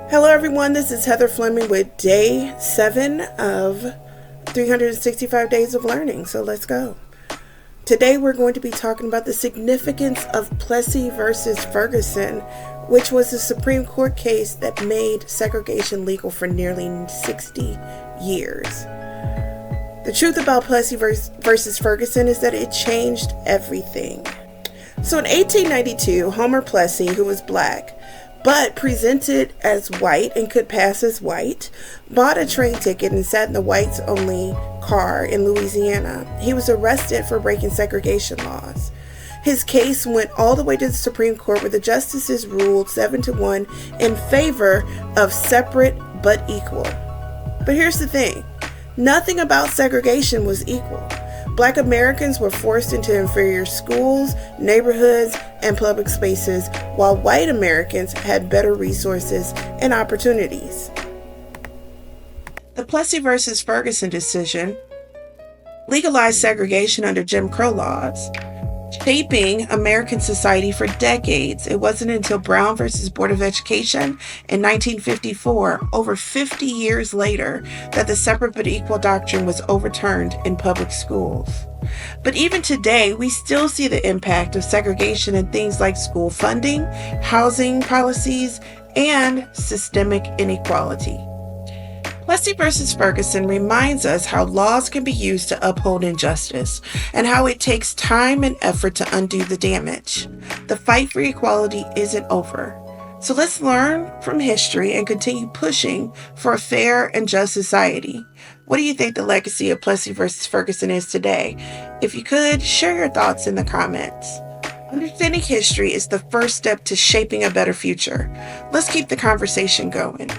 Hello everyone, this is Heather Fleming with day 7 of 365 days of learning. So let's go. Today we're going to be talking about the significance of Plessy versus Ferguson, which was a Supreme Court case that made segregation legal for nearly 60 years. The truth about Plessy versus Ferguson is that it changed everything. So in 1892, Homer Plessy, who was black, but presented as white and could pass as white, bought a train ticket and sat in the whites-only car in Louisiana. He was arrested for breaking segregation laws. His case went all the way to the Supreme Court, where the justices ruled 7-1 in favor of separate but equal. But here's the thing. Nothing about segregation was equal. Black Americans were forced into inferior schools, neighborhoods, and public spaces, while white Americans had better resources and opportunities. The Plessy versus Ferguson decision legalized segregation under Jim Crow laws, shaping American society for decades. It wasn't until Brown versus Board of Education in 1954, over 50 years later, that the separate but equal doctrine was overturned in public schools. But even today, we still see the impact of segregation in things like school funding, housing policies, and systemic inequality. Plessy versus Ferguson reminds us how laws can be used to uphold injustice and how it takes time and effort to undo the damage. The fight for equality isn't over. So let's learn from history and continue pushing for a fair and just society. What do you think the legacy of Plessy versus Ferguson is today? If you could, share your thoughts in the comments. Understanding history is the first step to shaping a better future. Let's keep the conversation going.